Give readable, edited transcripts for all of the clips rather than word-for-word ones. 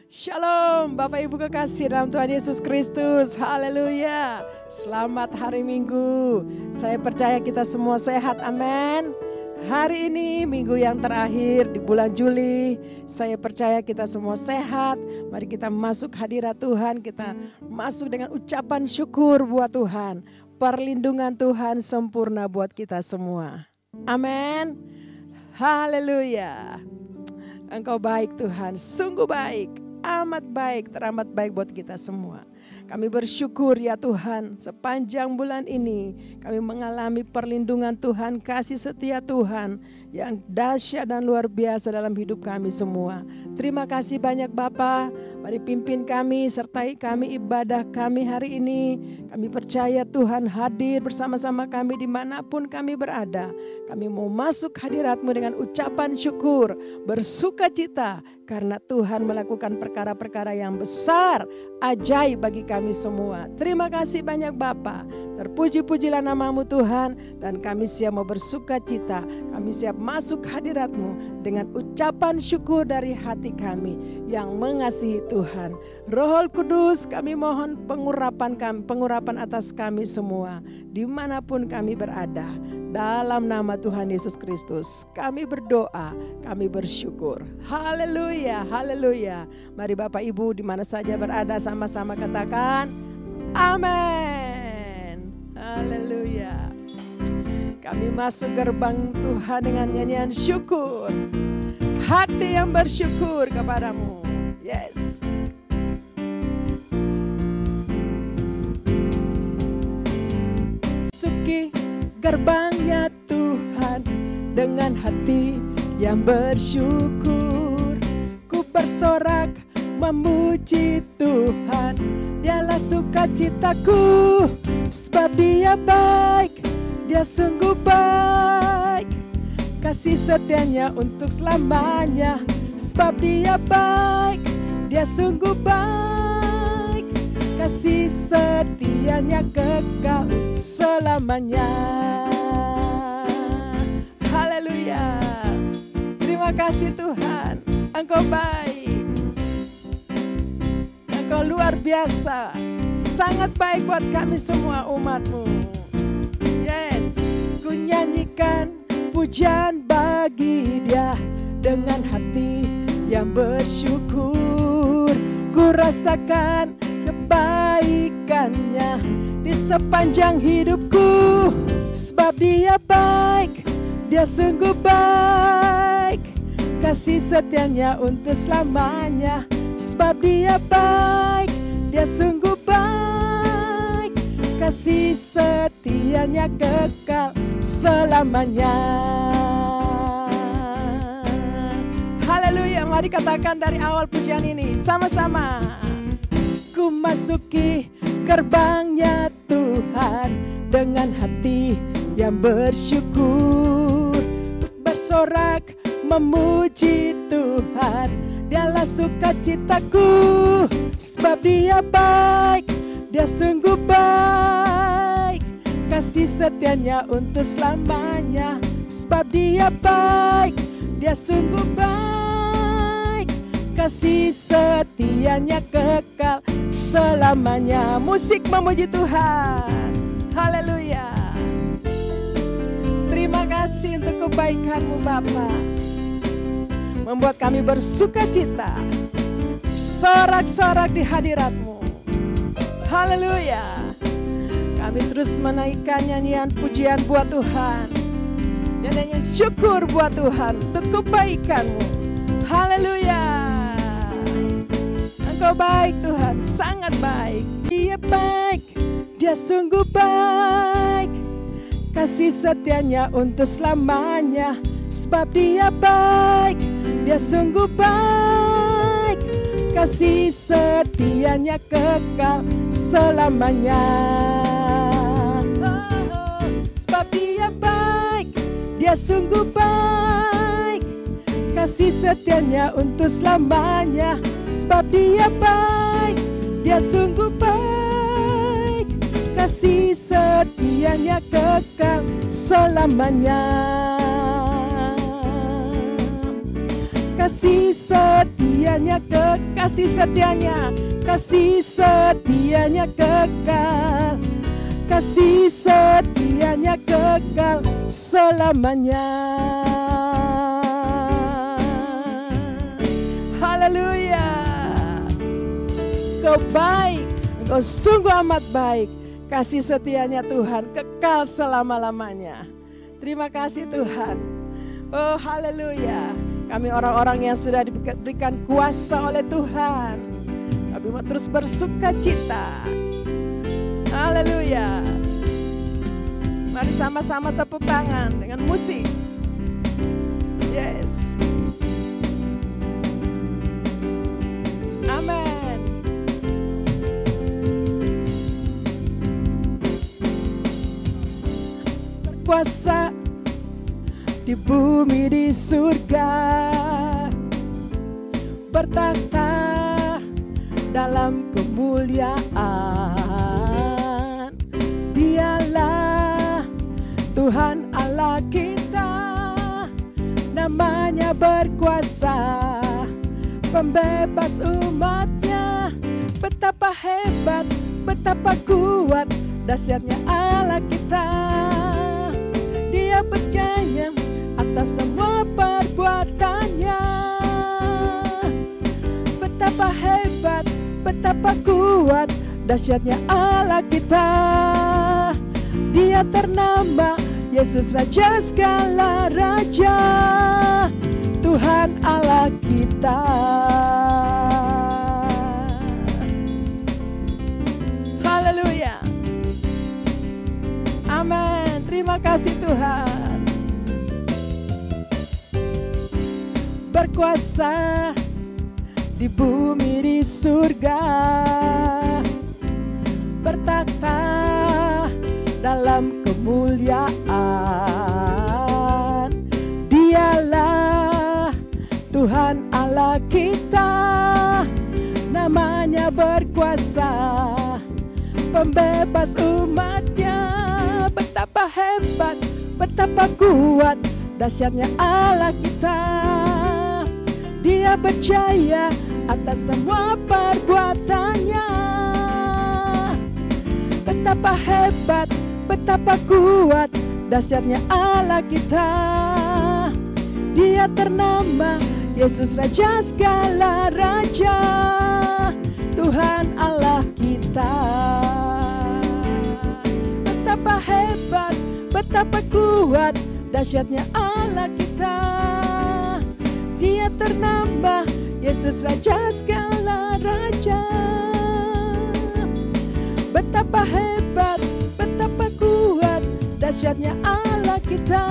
Shalom Bapak Ibu kekasih dalam Tuhan Yesus Kristus. Haleluya. Selamat hari Minggu. Saya percaya kita semua sehat, amin. Hari ini minggu yang terakhir di bulan Juli. Saya percaya kita semua sehat. Mari kita masuk hadirat Tuhan. Kita masuk dengan ucapan syukur buat Tuhan. Perlindungan Tuhan sempurna buat kita semua. Amin. Haleluya. Engkau baik Tuhan, sungguh baik. Amat baik, teramat baik buat kita semua. Kami bersyukur ya Tuhan, sepanjang bulan ini kami mengalami perlindungan Tuhan, kasih setia Tuhan yang dahsyat dan luar biasa dalam hidup kami semua. Terima kasih banyak Bapa, mari pimpin kami, sertai kami ibadah kami hari ini. Kami percaya Tuhan hadir bersama-sama kami dimanapun kami berada. Kami mau masuk hadirat-Mu dengan ucapan syukur, bersuka cita karena Tuhan melakukan perkara-perkara yang besar, ajaib bagi kami semua. Terima kasih banyak Bapa. Terpuji-pujilah nama-Mu Tuhan, dan kami siap mau bersuka cita. Kami siap masuk hadirat-Mu dengan ucapan syukur dari hati kami yang mengasihi Tuhan. Roh Kudus, kami mohon pengurapan atas kami semua dimanapun kami berada. Dalam nama Tuhan Yesus Kristus kami berdoa, kami bersyukur. Haleluya, haleluya. Mari Bapak Ibu di mana saja berada sama-sama katakan amin. Haleluya. Kami masuk gerbang Tuhan dengan nyanyian syukur. Hati yang bersyukur kepadamu. Yes. Masuki gerbangnya Tuhan dengan hati yang bersyukur. Ku bersorak memuji Tuhan, Dialah sukacitaku. Sebab Dia baik, Dia sungguh baik. Kasih setianya untuk selamanya. Sebab Dia baik, Dia sungguh baik. Kasih setianya kekal selamanya. Haleluya. Terima kasih Tuhan, Engkau baik. Engkau luar biasa, sangat baik buat kami semua umat-Mu. Yes, ku nyanyikan pujian bagi Dia dengan hati yang bersyukur. Ku rasakan kebaikannya di sepanjang hidupku. Sebab Dia baik, Dia sungguh baik. Kasih setianya untuk selamanya. Sebab Dia baik, Dia sungguh baik. Kasih setianya kekal selamanya. Haleluya, mari katakan dari awal pujian ini sama-sama. Ku masuki gerbangnya Tuhan dengan hati yang bersyukur. Bersorak memuji Tuhan, Dialah sukacitaku. Sebab Dia baik, Dia sungguh baik. Kasih setianya untuk selamanya. Sebab Dia baik, Dia sungguh baik. Kasih setianya kekal selamanya. Musik memuji Tuhan. Haleluya. Terima kasih untuk kebaikan-Mu Bapa, membuat kami bersuka cita, sorak-sorak di hadirat-Mu. Haleluya. Kami terus menaikkan nyanyian pujian buat Tuhan, nyanyian syukur buat Tuhan untuk kebaikan-Mu. Haleluya. Engkau baik Tuhan, sangat baik. Dia baik, Dia sungguh baik. Kasih setianya untuk selamanya. Sebab Dia baik, Dia sungguh baik. Kasih setianya kekal selamanya. Sebab Dia baik, Dia sungguh baik. Kasih setianya untuk selamanya. Sebab Dia baik, Dia sungguh baik. Kasih setianya kekal selamanya. kasih setianya, kasih setianya, kasih setianya kekal, kasih setianya kekal selamanya. Haleluya. Engkau baik, Engkau sungguh amat baik. Kasih setianya Tuhan kekal selama-lamanya. Terima kasih Tuhan. Oh haleluya. Kami orang-orang yang sudah diberikan kuasa oleh Tuhan, kami mau terus bersuka cita. Haleluya. Mari sama-sama tepuk tangan dengan musik. Yes. Amen. Berkuasa di bumi di surga, bertakhta dalam kemuliaan. Dialah Tuhan Allah kita, namanya berkuasa, pembebas umatnya. Betapa hebat, betapa kuat, dahsyatnya Allah kita. Dia berjaya atas semua perbuatannya. Betapa hebat, betapa kuat, dahsyatnya Allah kita. Dia ternama Yesus Raja segala raja, Tuhan Allah kita. Haleluya. Amin. Terima kasih Tuhan. Berkuasa di bumi di surga, bertakhta dalam kemuliaan. Dialah Tuhan Allah kita, namanya berkuasa, pembebas umatnya. Betapa hebat, betapa kuat, dahsyatnya Allah kita. Dia berjaya atas semua perbuatannya. Betapa hebat, betapa kuat, dahsyatnya Allah kita. Dia ternama Yesus Raja segala raja, Tuhan Allah kita. Betapa hebat, betapa kuat, dahsyatnya Allah kita. Dia ternama Yesus Raja segala raja. Betapa hebat, betapa kuat, dahsyatnya Allah kita.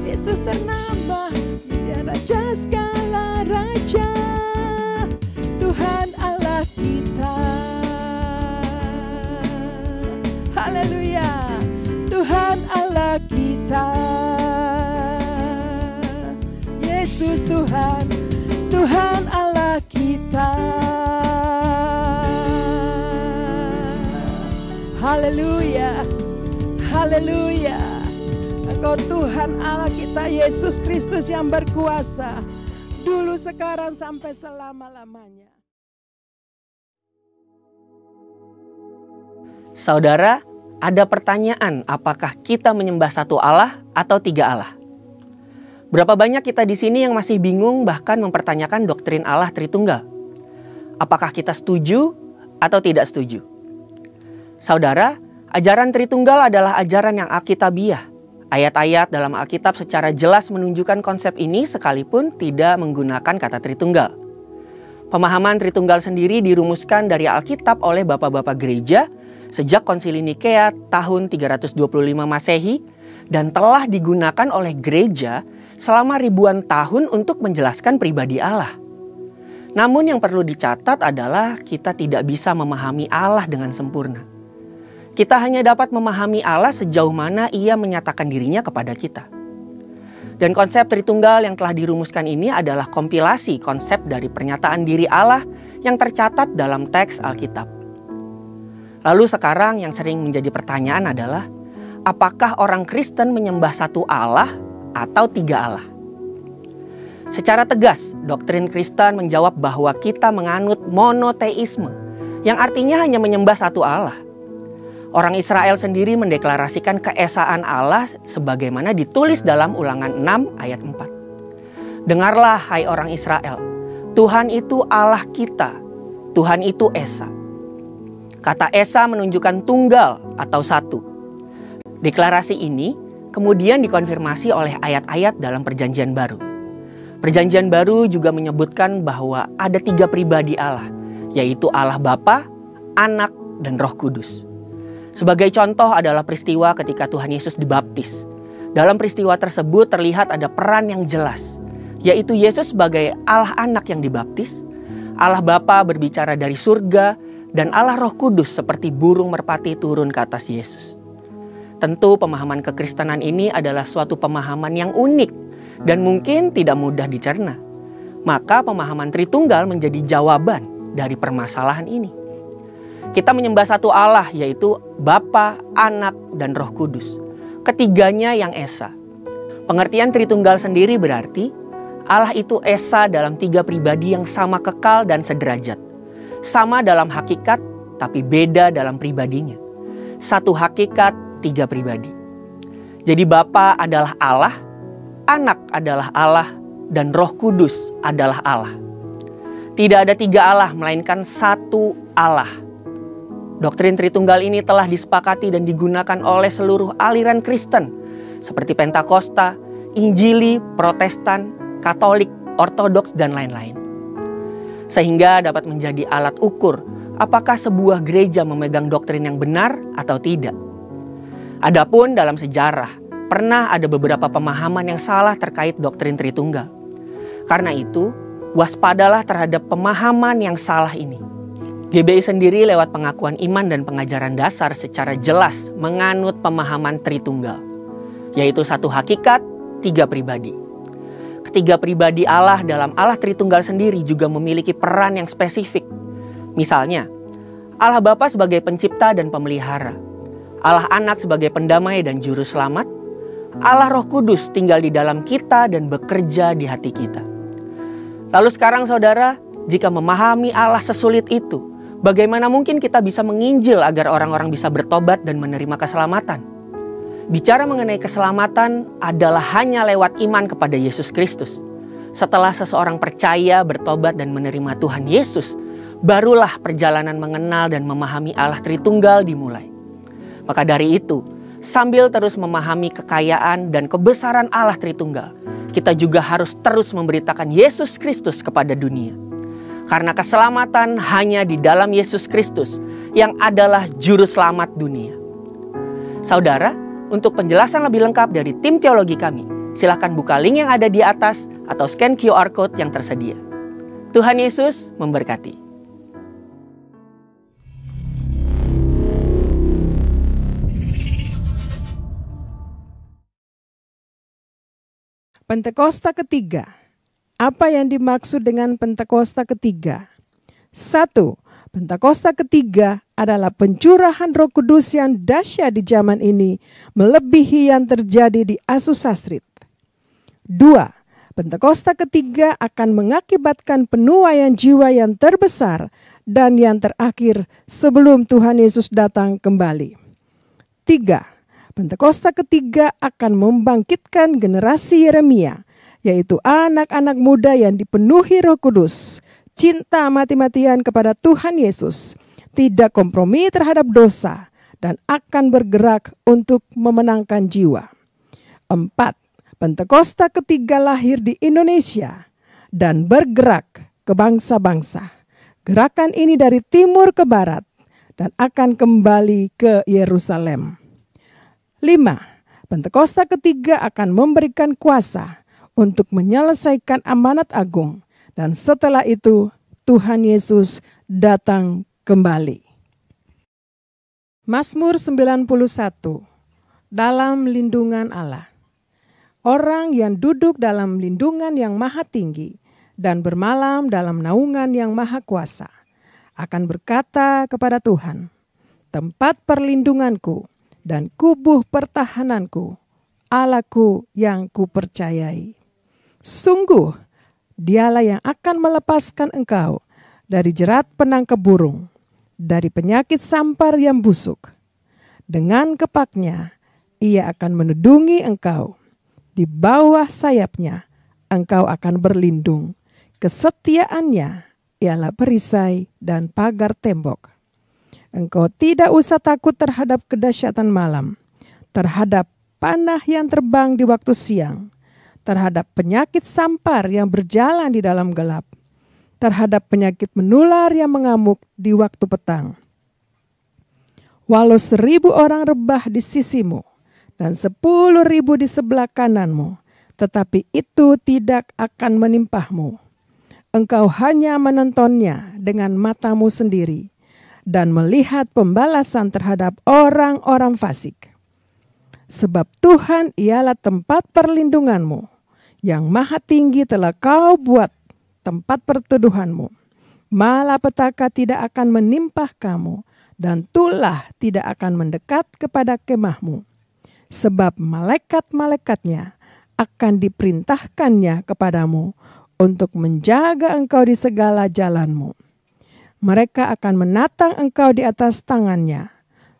Yesus ternama, Dia Raja segala raja, Tuhan Allah kita. Haleluya, Tuhan Allah kita. Yesus Tuhan, Tuhan Allah kita. Haleluya, haleluya. Engkau Tuhan Allah kita, Yesus Kristus yang berkuasa, dulu, sekarang, sampai selama-lamanya. Saudara, ada pertanyaan, apakah kita menyembah satu Allah atau tiga Allah? Berapa banyak kita di sini yang masih bingung bahkan mempertanyakan doktrin Allah Tritunggal? Apakah kita setuju atau tidak setuju? Saudara, ajaran Tritunggal adalah ajaran yang alkitabiah. Ayat-ayat dalam Alkitab secara jelas menunjukkan konsep ini sekalipun tidak menggunakan kata Tritunggal. Pemahaman Tritunggal sendiri dirumuskan dari Alkitab oleh bapak-bapak gereja sejak Konsili Nikea tahun 325 Masehi dan telah digunakan oleh gereja selama ribuan tahun untuk menjelaskan pribadi Allah. Namun yang perlu dicatat adalah kita tidak bisa memahami Allah dengan sempurna. Kita hanya dapat memahami Allah sejauh mana Ia menyatakan dirinya kepada kita. Dan konsep Tritunggal yang telah dirumuskan ini adalah kompilasi konsep dari pernyataan diri Allah yang tercatat dalam teks Alkitab. Lalu sekarang yang sering menjadi pertanyaan adalah, apakah orang Kristen menyembah satu Allah atau tiga Allah? Secara tegas, doktrin Kristen menjawab bahwa kita menganut monoteisme, yang artinya hanya menyembah satu Allah. Orang Israel sendiri mendeklarasikan keesaan Allah sebagaimana ditulis dalam Ulangan 6 ayat 4. Dengarlah hai orang Israel, Tuhan itu Allah kita, Tuhan itu Esa. Kata Esa menunjukkan tunggal atau satu. Deklarasi ini kemudian dikonfirmasi oleh ayat-ayat dalam Perjanjian Baru. Perjanjian Baru juga menyebutkan bahwa ada 3 pribadi Allah, yaitu Allah Bapa, Anak, dan Roh Kudus. Sebagai contoh adalah peristiwa ketika Tuhan Yesus dibaptis. Dalam peristiwa tersebut terlihat ada peran yang jelas, yaitu Yesus sebagai Allah Anak yang dibaptis, Allah Bapa berbicara dari surga, dan Allah Roh Kudus seperti burung merpati turun ke atas Yesus. Tentu pemahaman kekristenan ini adalah suatu pemahaman yang unik dan mungkin tidak mudah dicerna. Maka pemahaman Tritunggal menjadi jawaban dari permasalahan ini. Kita menyembah satu Allah, yaitu Bapa, Anak, dan Roh Kudus. Ketiganya yang Esa. Pengertian Tritunggal sendiri berarti Allah itu Esa dalam 3 pribadi yang sama kekal dan sederajat. Sama dalam hakikat, tapi beda dalam pribadinya. Satu hakikat, 3 pribadi. Jadi Bapa adalah Allah, Anak adalah Allah, dan Roh Kudus adalah Allah. Tidak ada 3 Allah, melainkan satu Allah. Doktrin Tritunggal ini telah disepakati dan digunakan oleh seluruh aliran Kristen, seperti Pentakosta, Injili, Protestan, Katolik, Ortodoks, dan lain-lain. Sehingga dapat menjadi alat ukur apakah sebuah gereja memegang doktrin yang benar atau tidak. Adapun dalam sejarah, pernah ada beberapa pemahaman yang salah terkait doktrin Tritunggal. Karena itu, waspadalah terhadap pemahaman yang salah ini. GBI sendiri lewat pengakuan iman dan pengajaran dasar secara jelas menganut pemahaman Tritunggal, yaitu satu hakikat, 3 pribadi. Ketiga pribadi Allah dalam Allah Tritunggal sendiri juga memiliki peran yang spesifik. Misalnya, Allah Bapa sebagai pencipta dan pemelihara, Allah Anak sebagai pendamai dan juru selamat, Allah Roh Kudus tinggal di dalam kita dan bekerja di hati kita. Lalu sekarang saudara, jika memahami Allah sesulit itu, bagaimana mungkin kita bisa menginjil agar orang-orang bisa bertobat dan menerima keselamatan? Bicara mengenai keselamatan adalah hanya lewat iman kepada Yesus Kristus. Setelah seseorang percaya, bertobat, dan menerima Tuhan Yesus, barulah perjalanan mengenal dan memahami Allah Tritunggal dimulai. Maka dari itu, sambil terus memahami kekayaan dan kebesaran Allah Tritunggal, kita juga harus terus memberitakan Yesus Kristus kepada dunia. Karena keselamatan hanya di dalam Yesus Kristus yang adalah juru selamat dunia. Saudara, untuk penjelasan lebih lengkap dari tim teologi kami, silakan buka link yang ada di atas atau scan QR Code yang tersedia. Tuhan Yesus memberkati. Pentakosta ketiga. Apa yang dimaksud dengan Pentakosta ketiga? 1. Pentakosta ketiga adalah pencurahan Roh Kudus yang dahsyat di zaman ini, melebihi yang terjadi di Azusa Street. 2. Pentakosta ketiga akan mengakibatkan penuaian jiwa yang terbesar dan yang terakhir sebelum Tuhan Yesus datang kembali. 3. Pentakosta ketiga akan membangkitkan generasi Yeremia, yaitu anak-anak muda yang dipenuhi Roh Kudus, cinta mati-matian kepada Tuhan Yesus, tidak kompromi terhadap dosa, dan akan bergerak untuk memenangkan jiwa. 4. Pentakosta ketiga lahir di Indonesia dan bergerak ke bangsa-bangsa. Gerakan ini dari timur ke barat dan akan kembali ke Yerusalem. 5. Pentakosta ketiga akan memberikan kuasa untuk menyelesaikan amanat agung, dan setelah itu Tuhan Yesus datang kembali. Mazmur 91. Dalam lindungan Allah. Orang yang duduk dalam lindungan yang maha tinggi dan bermalam dalam naungan yang maha kuasa akan berkata kepada Tuhan, tempat perlindunganku dan kubuh pertahananku, Allahku yang kupercayai. Sungguh Dialah yang akan melepaskan engkau dari jerat penangkap burung, dari penyakit sampar yang busuk. Dengan kepaknya ia akan menudungi engkau. Di bawah sayapnya engkau akan berlindung. Kesetiaannya ialah perisai dan pagar tembok. Engkau tidak usah takut terhadap kedahsyatan malam, terhadap panah yang terbang di waktu siang, terhadap penyakit sampar yang berjalan di dalam gelap, terhadap penyakit menular yang mengamuk di waktu petang. Walau 1000 orang rebah di sisimu dan 10.000 di sebelah kananmu, tetapi itu tidak akan menimpahmu. Engkau hanya menontonnya dengan matamu sendiri dan melihat pembalasan terhadap orang-orang fasik. Sebab Tuhan ialah tempat perlindunganmu, yang maha tinggi telah kau buat tempat perteduhanmu. Malapetaka tidak akan menimpah kamu, dan tulah tidak akan mendekat kepada kemahmu. Sebab malaikat-malaikatnya akan diperintahkannya kepadamu untuk menjaga engkau di segala jalanmu. Mereka akan menatang engkau di atas tangannya,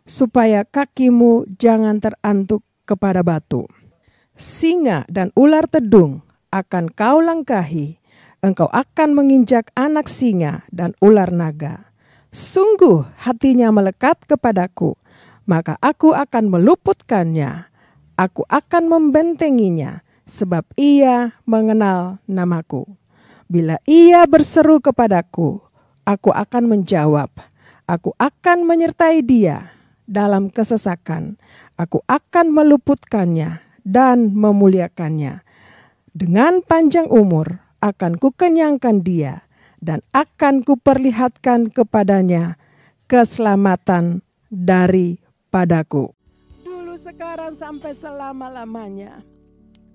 supaya kakimu jangan terantuk kepada batu. Singa dan ular tedung akan kau langkahi, engkau akan menginjak anak singa dan ular naga. Sungguh hatinya melekat kepadaku, maka aku akan meluputkannya. Aku akan membentenginya, sebab ia mengenal namaku. Bila ia berseru kepadaku, aku akan menjawab. Aku akan menyertai dia dalam kesesakan. Aku akan meluputkannya dan memuliakannya. Dengan panjang umur akan kukenyangkan dia, dan akan kuperlihatkan kepadanya keselamatan daripadaku. Dulu, sekarang, sampai selama-lamanya.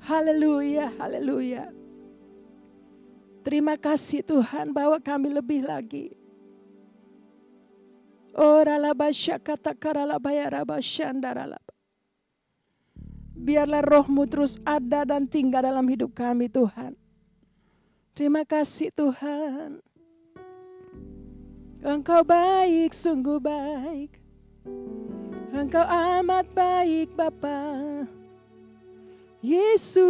Haleluya, haleluya. Terima kasih Tuhan bahwa kami lebih lagi. Biarlah roh-Mu terus ada dan tinggal dalam hidup kami Tuhan. Terima kasih Tuhan. Engkau baik, sungguh baik. Engkau amat baik Bapa. Yesus,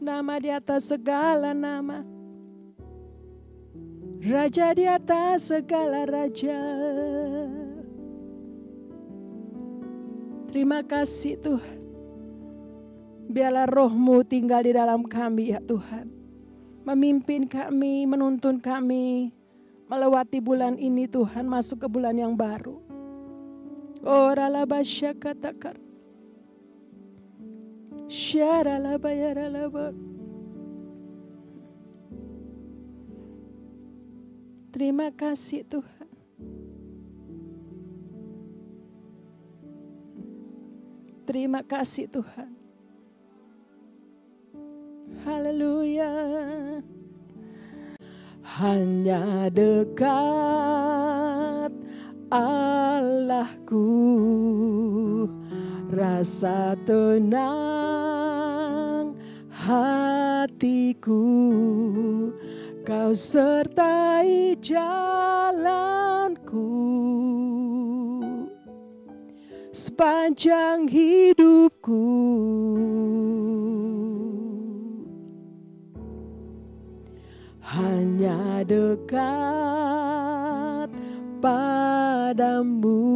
nama di atas segala nama. Raja di atas segala raja. Terima kasih Tuhan. Biarlah roh-Mu tinggal di dalam kami ya Tuhan. Memimpin kami, menuntun kami. Melewati bulan ini Tuhan, masuk ke bulan yang baru. Oralabasya katakar. Syaralabayaralaba. Terima kasih Tuhan. Terima kasih Tuhan. Haleluya. Hanya dekat Allahku, rasa tenang hatiku. Kau sertai jalanku sepanjang hidupku. Hanya dekat padamu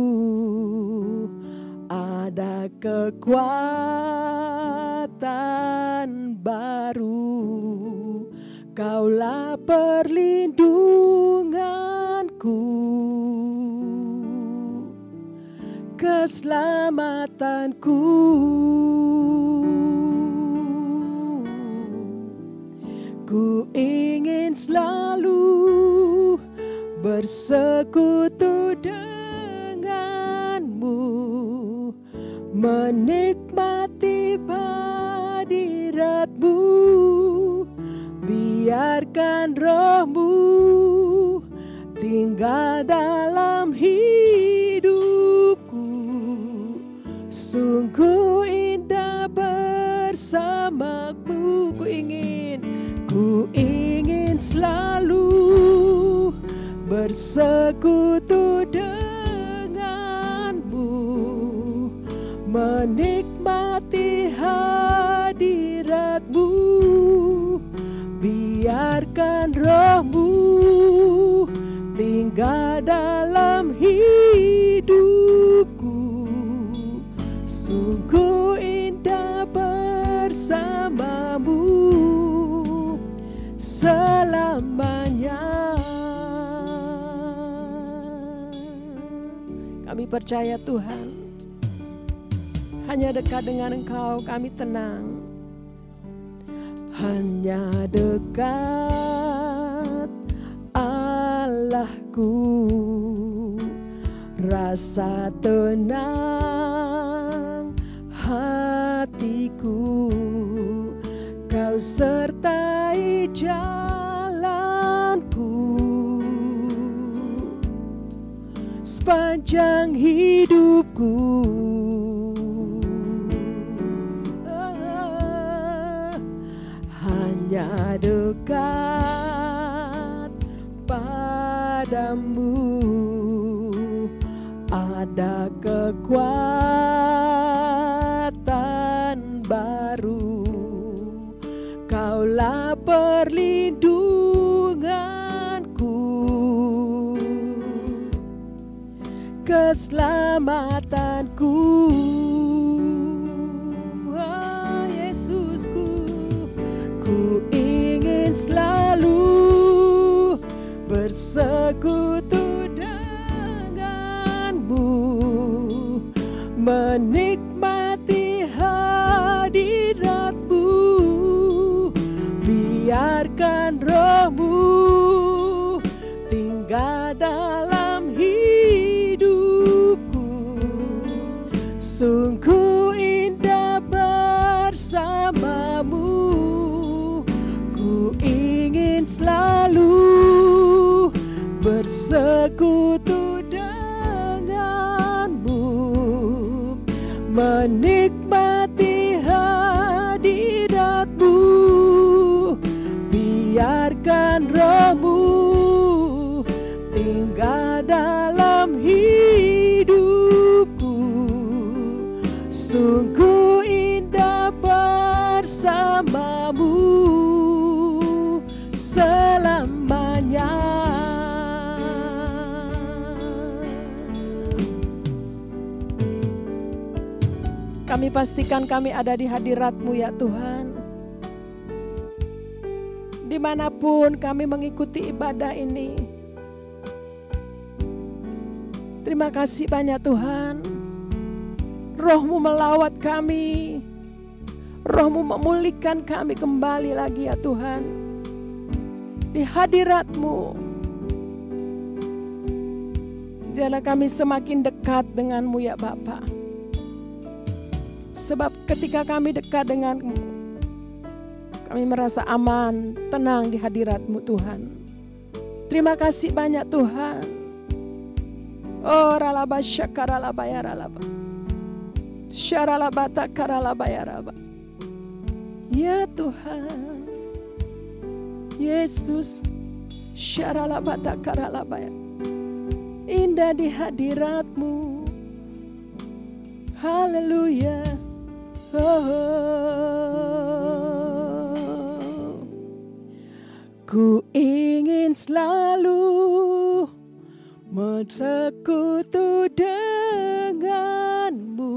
ada kekuatan baru. Kaulah perlindunganku, keselamatanku. Ku ingin selalu bersekutu denganmu, menikmati hadiratmu. Biarkan roh-Mu tinggal dalam hidupku. Sungguh indah bersamamu. ku ingin selalu bersekutu denganmu, menikmati hadiratmu, biarkan rohmu tinggal dalam hidupku. Sungguh indah bersamamu selamanya. Kami percaya Tuhan, hanya dekat dengan Engkau kami tenang. Hanya dekat Allahku, rasa tenang hatiku. Kau sertai jalanku sepanjang hidupku. Hanya dekat padamu ada kekuatan baru. Kaulah perlindunganku, keselamatanku. Oh, Yesusku, ku ingin selalu bersekutu denganmu, menikmati hadiratmu, biarkan rohmu tinggal dalam hidupku. Sungguh indah bersamamu, ku ingin selalu bersekutu denganmu, menikmati hadiratmu, biarkan rohmu tinggal dalam hidupku. Sungguh indah bersamamu selamanya. Kami pastikan kami ada di hadirat-Mu ya Tuhan. Dimanapun kami mengikuti ibadah ini, terima kasih banyak Tuhan. Roh-Mu melawat kami, Roh-Mu memulihkan kami kembali lagi ya Tuhan. Di hadirat-Mu, biarlah kami semakin dekat dengan-Mu ya Bapa. Sebab ketika kami dekat dengan-Mu, kami merasa aman, tenang di hadirat-Mu Tuhan. Terima kasih banyak Tuhan. Oh ralaba syakaralaba ya ralaba, syaralaba takaralaba ya raba. Ya Tuhan Yesus, syaralaba takaralaba ya. Indah di hadirat-Mu. Haleluya. Oh. Ku ingin selalu bersekutu denganmu,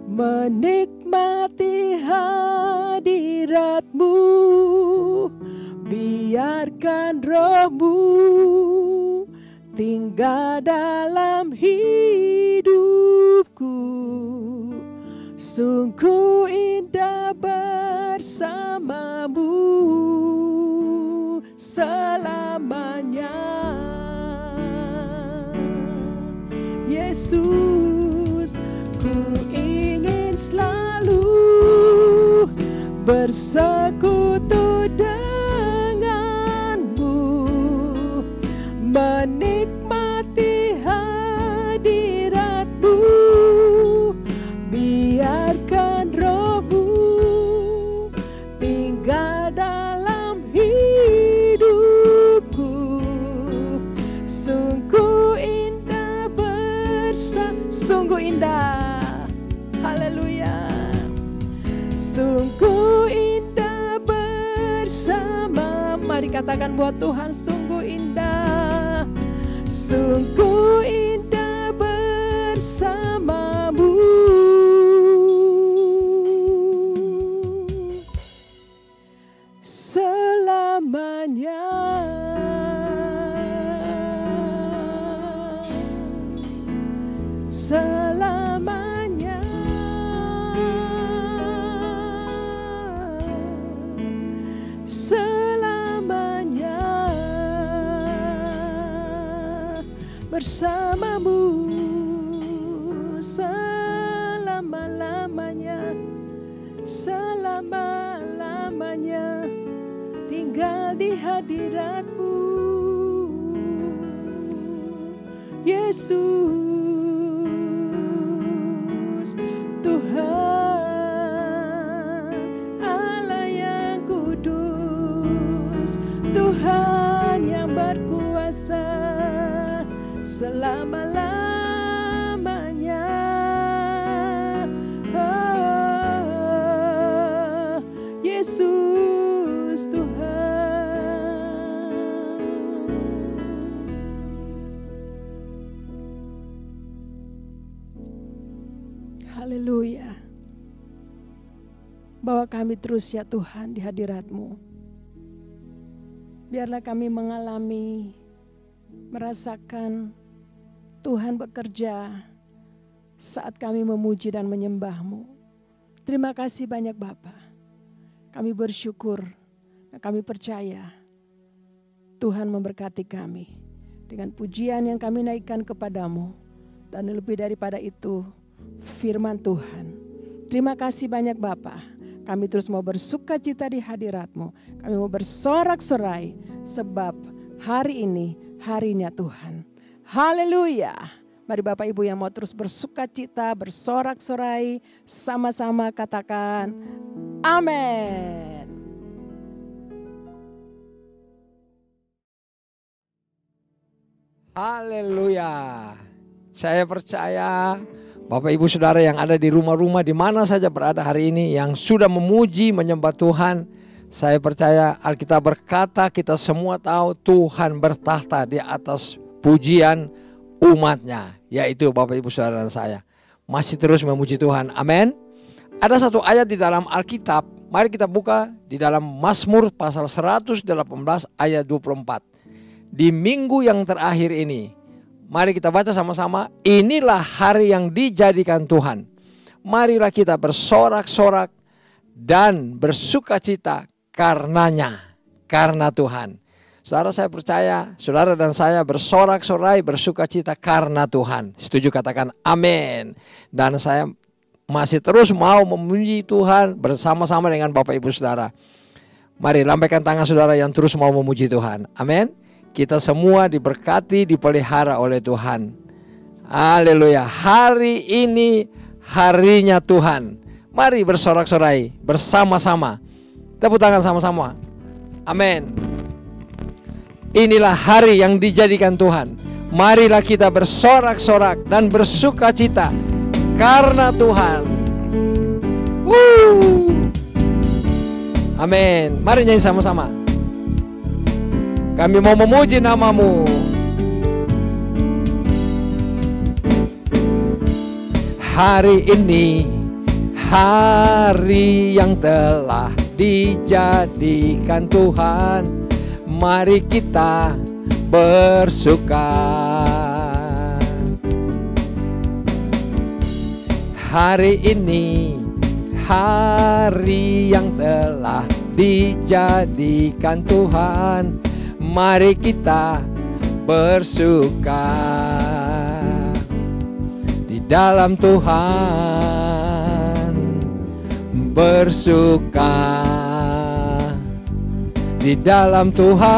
menikmati hadirat-Mu, biarkan roh-Mu tinggal dalam hidupku. Sungguh indah bersamamu selamanya. Yesus, ku ingin selalu bersekutu denganmu, menikmati hadirat-Mu, biarkan roh-Mu bersama. Mari katakan buat Tuhan, sungguh indah, sungguh indah bersamamu. Selamanya, selamanya, selamanya bersamamu, selama-lamanya, selama-lamanya tinggal di hadirat-Mu, Yesus, Tuhan Allah yang kudus, Tuhan yang berkuasa selama-lamanya. Oh, Yesus Tuhan. Haleluya. Bawa kami terus ya Tuhan di hadirat-Mu. Biarlah kami mengalami, merasakan Tuhan bekerja saat kami memuji dan menyembah-Mu. Terima kasih banyak Bapa. Kami bersyukur dan kami percaya Tuhan memberkati kami dengan pujian yang kami naikkan kepadamu. Dan lebih daripada itu, firman Tuhan. Terima kasih banyak Bapa. Kami terus mau bersukacita di hadirat-Mu. Kami mau bersorak-sorai sebab hari ini harinya Tuhan. Haleluya. Mari Bapak Ibu yang mau terus bersukacita, bersorak-sorai, sama-sama katakan amin. Haleluya. Saya percaya Bapak Ibu Saudara yang ada di rumah-rumah di mana saja berada hari ini yang sudah memuji menyembah Tuhan, saya percaya Alkitab berkata kita semua tahu Tuhan bertahta di atas pujian umatnya, yaitu Bapak Ibu Saudara dan saya masih terus memuji Tuhan. Amin. Ada satu ayat di dalam Alkitab, mari kita buka di dalam Mazmur pasal 118 ayat 24. Di minggu yang terakhir ini, mari kita baca sama-sama. Inilah hari yang dijadikan Tuhan. Marilah kita bersorak-sorak dan bersukacita karenanya, karena Tuhan. Saudara, saya percaya saudara dan saya bersorak-sorai, bersukacita karena Tuhan. Setuju, katakan amin. Dan saya masih terus mau memuji Tuhan bersama-sama dengan Bapak Ibu Saudara. Mari lambaikan tangan saudara yang terus mau memuji Tuhan. Amin. Kita semua diberkati, dipelihara oleh Tuhan. Haleluya. Hari ini harinya Tuhan. Mari bersorak-sorai bersama-sama. Tepuk tangan sama-sama. Amin. Inilah hari yang dijadikan Tuhan. Marilah kita bersorak-sorak dan bersukacita karena Tuhan. Amin. Mari nyanyi sama-sama. Kami mau memuji nama-Mu. Hari ini hari yang telah dijadikan Tuhan. Mari kita bersuka. Hari ini hari yang telah dijadikan Tuhan. Mari kita bersuka di dalam Tuhan, bersuka di dalam Tuhan,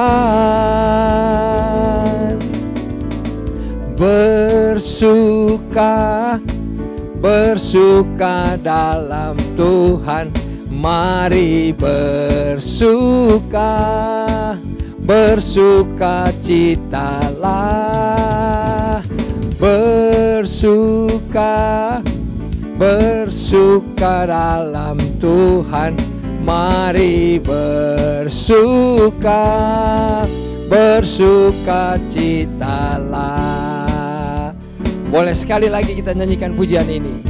bersuka, bersuka dalam Tuhan. Mari bersuka, bersukacitalah, bersuka, bersuka dalam Tuhan. Mari bersuka. bersukacitalah. Boleh sekali lagi kita nyanyikan pujian ini.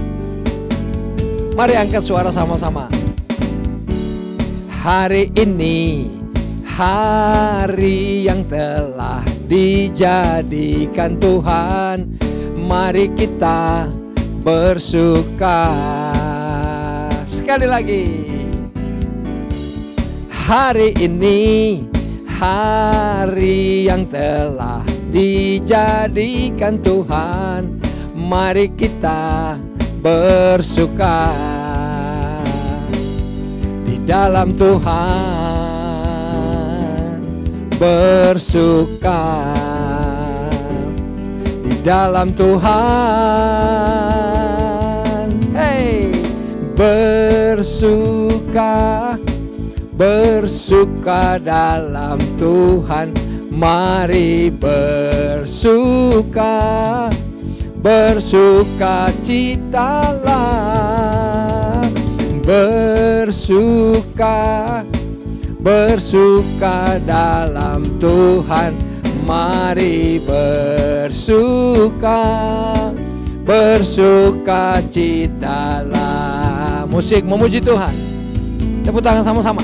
Mari angkat suara sama-sama. Hari ini hari yang telah dijadikan Tuhan, mari kita bersuka. Sekali lagi. Hari ini hari yang telah dijadikan Tuhan, mari kita bersuka di dalam Tuhan, bersuka di dalam Tuhan. Hey, bersuka, bersuka dalam Tuhan, mari bersuka, bersukacitalah. Bersuka, bersuka dalam Tuhan, mari bersuka, bersukacitalah. Musik memuji Tuhan. Tepuk tangan sama-sama.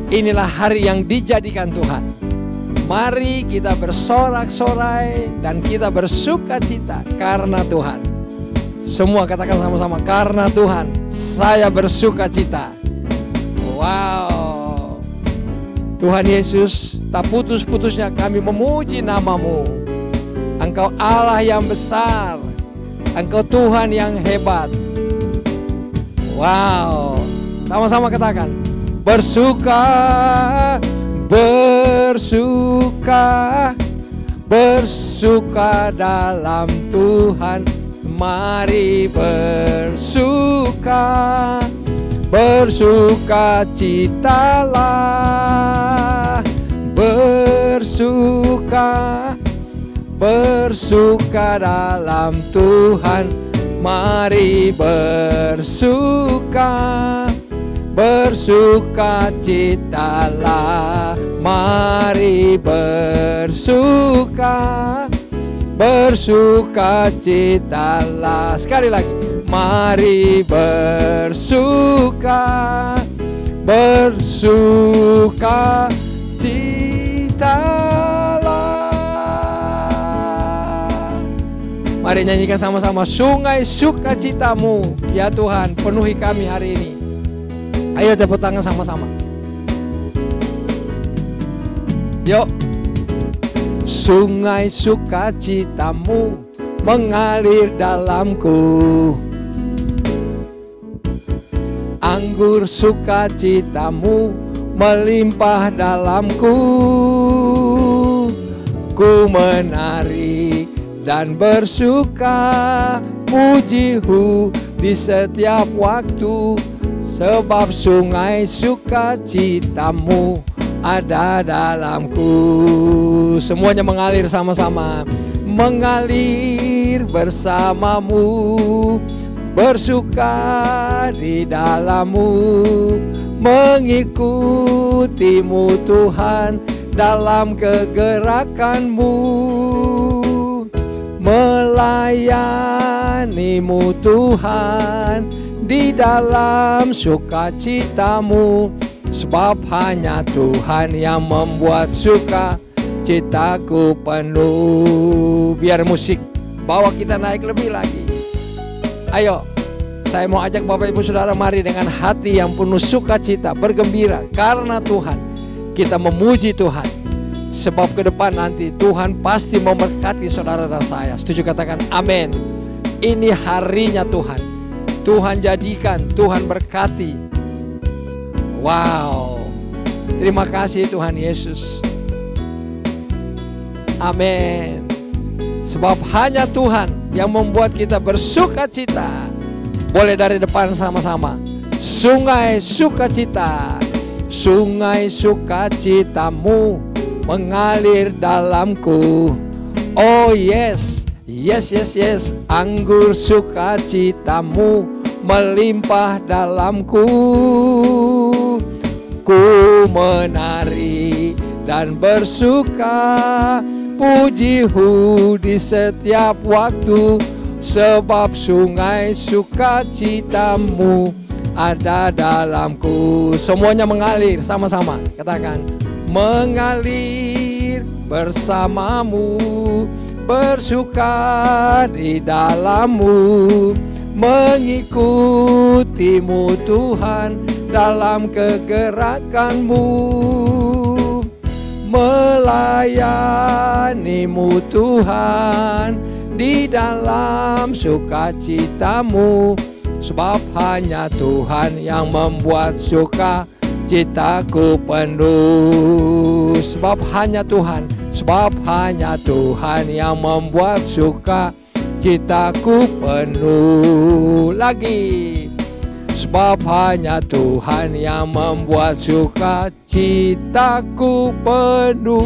Inilah hari yang dijadikan Tuhan. Mari kita bersorak-sorai dan kita bersukacita karena Tuhan. Semua katakan sama-sama, karena Tuhan saya bersukacita. Wow. Tuhan Yesus, tak putus-putusnya kami memuji nama-Mu. Engkau Allah yang besar, Engkau Tuhan yang hebat. Wow. Sama-sama katakan, bersuka, bersuka, bersuka dalam Tuhan, mari bersuka, bersukacitalah. Bersuka, bersuka dalam Tuhan, mari bersuka, bersukacitalah. Mari bersuka, bersukacitalah. Sekali lagi, mari bersuka, bersukacitalah. Mari nyanyikan sama-sama, sungai sukacitamu ya Tuhan, penuhi kami hari ini. Ayo tepuk tangan sama-sama. Yuk. Sungai sukacitamu mengalir dalamku, anggur sukacitamu melimpah dalamku. Ku menari dan bersuka, pujihu di setiap waktu, sebab sungai sukacitamu ada dalamku. Semuanya mengalir sama-sama, mengalir bersamamu, bersuka di dalammu, mengikutimu Tuhan dalam kegerakanmu, melayanimu Tuhan di dalam sukacitamu. Sebab hanya Tuhan yang membuat sukacitaku penuh. Biar musik bawa kita naik lebih lagi. Ayo, saya mau ajak Bapak Ibu Saudara, mari dengan hati yang penuh sukacita, bergembira karena Tuhan. Kita memuji Tuhan. Sebab ke depan nanti Tuhan pasti memberkati saudara dan saya. Setuju katakan amin. Ini harinya Tuhan. Tuhan jadikan, Tuhan berkati. Wow, terima kasih Tuhan Yesus. Amin. Sebab hanya Tuhan yang membuat kita bersukacita. Boleh dari depan sama-sama. Sungai sukacita, sungai sukacitamu mengalir dalamku. Oh yes, yes, yes, yes. Anggur sukacitamu melimpah dalamku. Ku menari dan bersuka, puji-hu di setiap waktu, sebab sungai sukacitamu ada dalamku. Semuanya mengalir sama-sama, katakan mengalir bersamamu, bersuka di dalammu, mengikutimu Tuhan dalam kegerakanmu, melayanimu Tuhan di dalam sukacitamu, sebab hanya Tuhan yang membuat sukacitaku penuh. Sebab hanya Tuhan yang membuat sukacitaku penuh. Lagi, sebab hanya Tuhan yang membuat sukacitaku penuh.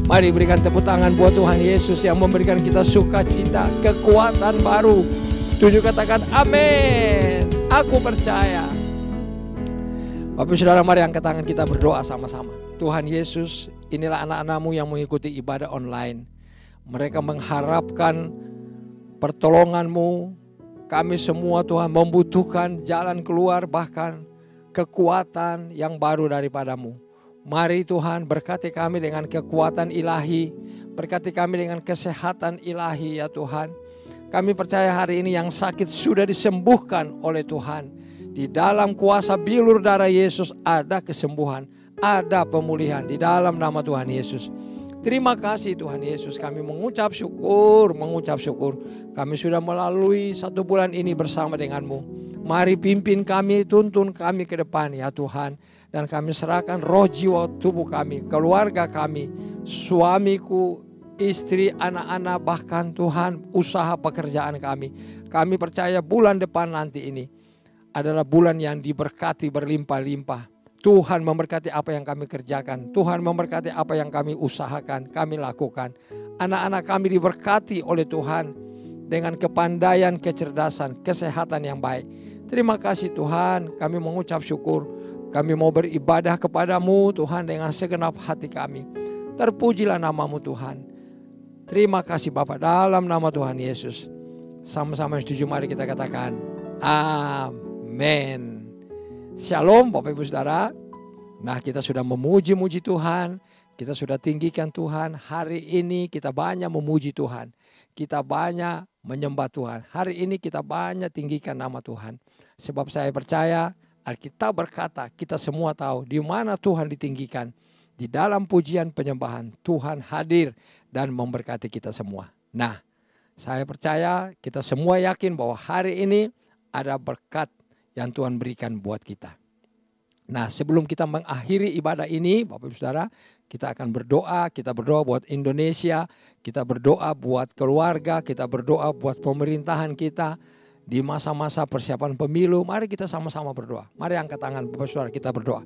Mari berikan tepuk tangan buat Tuhan Yesus yang memberikan kita sukacita, kekuatan baru. Setuju, katakan amin. Aku percaya. Bapak Saudara, mari angkat tangan kita berdoa sama-sama. Tuhan Yesus, inilah anak-anak-Mu yang mengikuti ibadah online. Mereka mengharapkan pertolongan-Mu. Kami semua Tuhan membutuhkan jalan keluar, bahkan kekuatan yang baru daripada-Mu. Mari Tuhan berkati kami dengan kekuatan ilahi, berkati kami dengan kesehatan ilahi ya Tuhan. Kami percaya hari ini yang sakit sudah disembuhkan oleh Tuhan. Di dalam kuasa bilur darah Yesus ada kesembuhan, ada pemulihan di dalam nama Tuhan Yesus. Terima kasih Tuhan Yesus, kami mengucap syukur. Kami sudah melalui 1 bulan ini bersama denganmu. Mari pimpin kami, tuntun kami ke depan ya Tuhan. Dan kami serahkan roh, jiwa, tubuh kami, keluarga kami, suamiku, istri, anak-anak, bahkan Tuhan usaha pekerjaan kami. Kami percaya bulan depan nanti ini adalah bulan yang diberkati berlimpah-limpah. Tuhan memberkati apa yang kami kerjakan. Tuhan memberkati apa yang kami usahakan, kami lakukan. Anak-anak kami diberkati oleh Tuhan dengan kepandaian, kecerdasan, kesehatan yang baik. Terima kasih Tuhan, kami mengucap syukur. Kami mau beribadah kepadamu Tuhan dengan segenap hati kami. Terpujilah namamu Tuhan. Terima kasih Bapa, dalam nama Tuhan Yesus. Sama-sama yang setuju, mari kita katakan amin. Shalom Bapak Ibu Saudara. Nah, kita sudah memuji-muji Tuhan, kita sudah tinggikan Tuhan. Hari ini kita banyak memuji Tuhan, kita banyak menyembah Tuhan. Hari ini kita banyak tinggikan nama Tuhan. Sebab saya percaya Alkitab berkata, kita semua tahu di mana Tuhan ditinggikan. Di dalam pujian penyembahan Tuhan hadir dan memberkati kita semua. Nah, saya percaya kita semua yakin bahwa hari ini ada berkat yang Tuhan berikan buat kita. Nah, sebelum kita mengakhiri ibadah ini, Bapak Ibu Saudara, kita akan berdoa. Kita berdoa buat Indonesia, kita berdoa buat keluarga, kita berdoa buat pemerintahan kita. Di masa-masa persiapan pemilu, mari kita sama-sama berdoa. Mari angkat tangan Bapak Saudara, kita berdoa.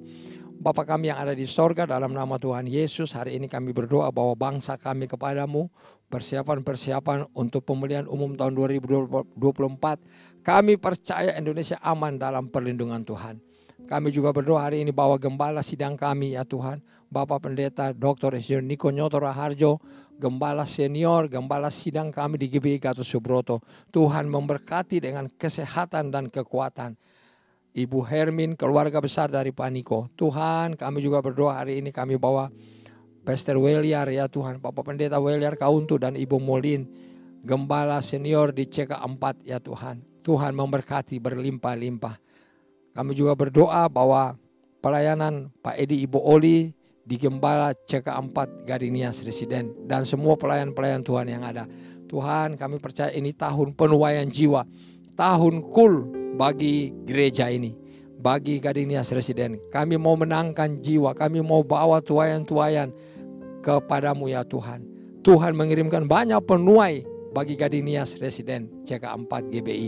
Bapa kami yang ada di sorga, dalam nama Tuhan Yesus, hari ini kami berdoa bahwa bangsa kami kepadamu, persiapan-persiapan untuk pemilihan umum tahun 2024, kami percaya Indonesia aman dalam perlindungan Tuhan. Kami juga berdoa hari ini bahwa gembala sidang kami ya Tuhan, Bapak Pendeta Dr. Insinyur Niko Nyoto Raharjo, gembala senior, gembala sidang kami di GBI Gatot Subroto, Tuhan memberkati dengan kesehatan dan kekuatan. Ibu Hermin, keluarga besar dari Paniko, Tuhan kami juga berdoa hari ini kami bawa Pastor Weliar ya Tuhan, Bapak Pendeta Weliar Kauntu dan Ibu Molin, gembala senior di CK4 ya Tuhan. Tuhan memberkati berlimpah-limpah. Kami juga berdoa bahwa pelayanan Pak Edi Ibu Oli di Gembala CK4 Gadinias Residen dan semua pelayan-pelayan Tuhan yang ada. Tuhan, kami percaya ini tahun penuaian jiwa, tahun cool bagi gereja ini, bagi Gadinias Residen. Kami mau menangkan jiwa, kami mau bawa tuayan-tuayan kepadamu ya Tuhan. Tuhan mengirimkan banyak penuai bagi Gadinias Residen CK4 GBI.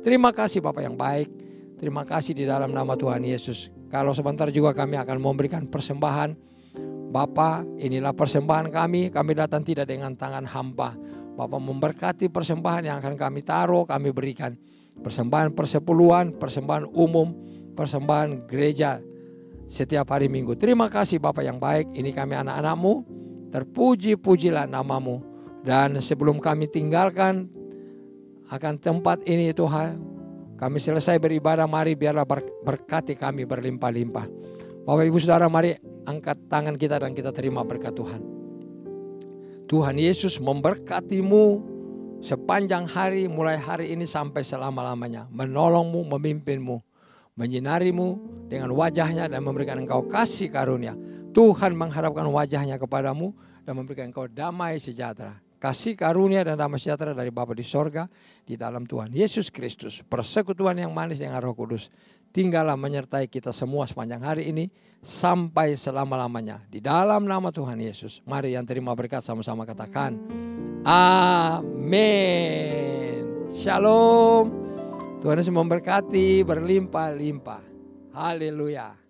Terima kasih Bapak yang baik. Terima kasih di dalam nama Tuhan Yesus. Kalau sebentar juga kami akan memberikan persembahan. Bapa, inilah persembahan kami datang tidak dengan tangan hampa. Bapa memberkati persembahan yang akan kami taruh, kami berikan. Persembahan persepuluhan, persembahan umum, persembahan gereja setiap hari Minggu. Terima kasih Bapa yang baik, ini kami anak-anak-Mu, terpuji-pujilah nama-Mu. Dan sebelum kami tinggalkan akan tempat ini Tuhan, kami selesai beribadah, mari biarlah berkati kami berlimpah-limpah. Bapak Ibu Saudara, mari angkat tangan kita dan kita terima berkat Tuhan. Tuhan Yesus memberkatimu sepanjang hari, mulai hari ini sampai selama-lamanya. Menolongmu, memimpinmu, menyinarimu dengan wajahnya dan memberikan engkau kasih karunia. Tuhan mengharapkan wajahnya kepadamu dan memberikan engkau damai sejahtera. Kasih karunia dan damai sejahtera dari Bapa di sorga, di dalam Tuhan Yesus Kristus. Persekutuan yang manis dengan Roh Kudus tinggallah menyertai kita semua sepanjang hari ini sampai selama-lamanya. Di dalam nama Tuhan Yesus. Mari yang terima berkat sama-sama katakan amin. Shalom. Tuhan Yesus memberkati berlimpah-limpah. Haleluya.